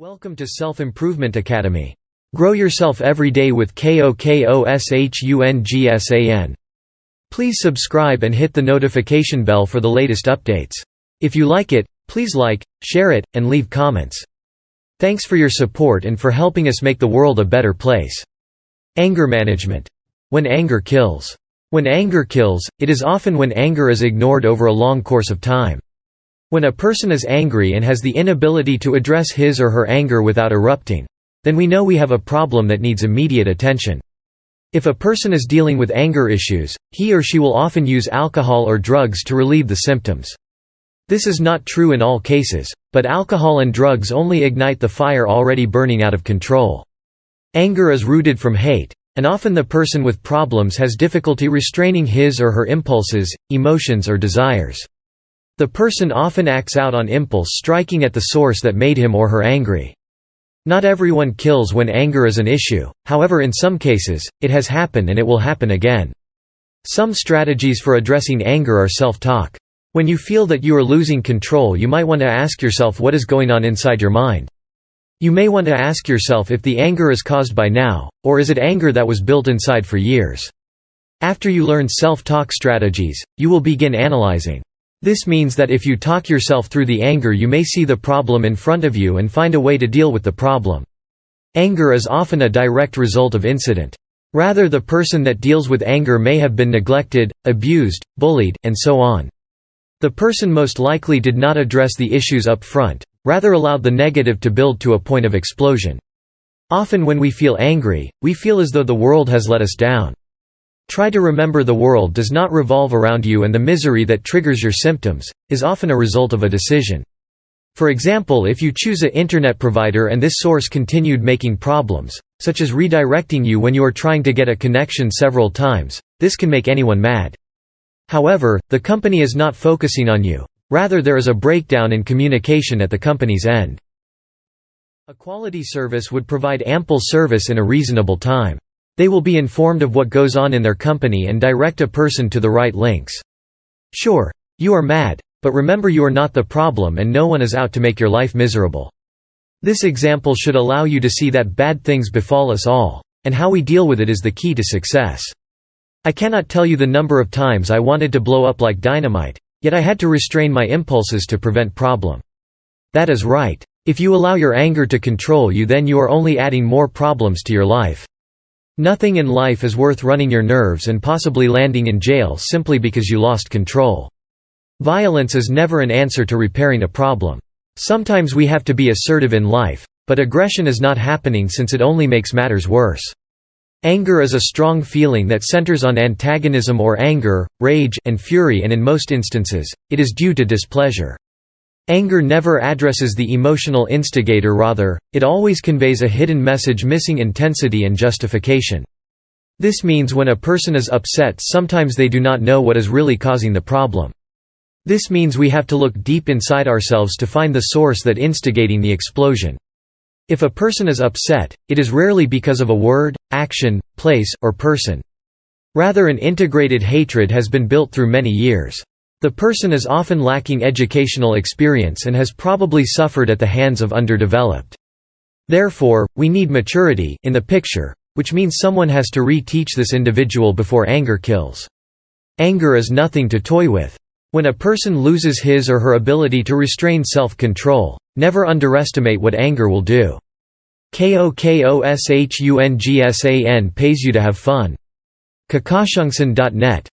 Welcome to Self-Improvement Academy. Grow yourself every day with KOKOSHUNGSAN. Please subscribe and hit the notification bell for the latest updates. If you like it, please like, share it, and leave comments. Thanks for your support and for helping us make the world a better place. Anger management. When anger kills. When anger kills, it is often when anger is ignored over a long course of time. When a person is angry and has the inability to address his or her anger without erupting, then we know we have a problem that needs immediate attention. If a person is dealing with anger issues, he or she will often use alcohol or drugs to relieve the symptoms. This is not true in all cases, but alcohol and drugs only ignite the fire already burning out of control. Anger is rooted from hate, and often the person with problems has difficulty restraining his or her impulses, emotions or desires. The person often acts out on impulse, striking at the source that made him or her angry. Not everyone kills when anger is an issue, however in some cases, it has happened and it will happen again. Some strategies for addressing anger are self-talk. When you feel that you are losing control, you might want to ask yourself what is going on inside your mind. You may want to ask yourself if the anger is caused by now, or is it anger that was built inside for years. After you learn self-talk strategies, you will begin analyzing. This means that if you talk yourself through the anger, you may see the problem in front of you and find a way to deal with the problem. Anger is often a direct result of incident. Rather, the person that deals with anger may have been neglected, abused, bullied, and so on. The person most likely did not address the issues up front, rather allowed the negative to build to a point of explosion. Often when we feel angry, we feel as though the world has let us down. Try to remember the world does not revolve around you, and the misery that triggers your symptoms is often a result of a decision. For example, if you choose an internet provider and this source continued making problems, such as redirecting you when you are trying to get a connection several times, this can make anyone mad. However, the company is not focusing on you. Rather, there is a breakdown in communication at the company's end. A quality service would provide ample service in a reasonable time. They will be informed of what goes on in their company and direct a person to the right links. Sure, you are mad, but remember you are not the problem and no one is out to make your life miserable. This example should allow you to see that bad things befall us all, and how we deal with it is the key to success. I cannot tell you the number of times I wanted to blow up like dynamite, yet I had to restrain my impulses to prevent problem. That is right. If you allow your anger to control you, then you are only adding more problems to your life. Nothing in life is worth running your nerves and possibly landing in jail simply because you lost control. Violence is never an answer to repairing a problem. Sometimes we have to be assertive in life, but aggression is not happening since it only makes matters worse. Anger is a strong feeling that centers on antagonism or anger, rage, and fury, and in most instances, it is due to displeasure. Anger never addresses the emotional instigator, rather, it always conveys a hidden message missing intensity and justification. This means when a person is upset, sometimes they do not know what is really causing the problem. This means we have to look deep inside ourselves to find the source that instigating the explosion. If a person is upset, it is rarely because of a word, action, place, or person. Rather, an integrated hatred has been built through many years. The person is often lacking educational experience and has probably suffered at the hands of underdeveloped. Therefore, we need maturity in the picture, which means someone has to re-teach this individual before anger kills. Anger is nothing to toy with. When a person loses his or her ability to restrain self-control, never underestimate what anger will do. KOKOSHUNGSAN pays you to have fun. Kakashungsan.net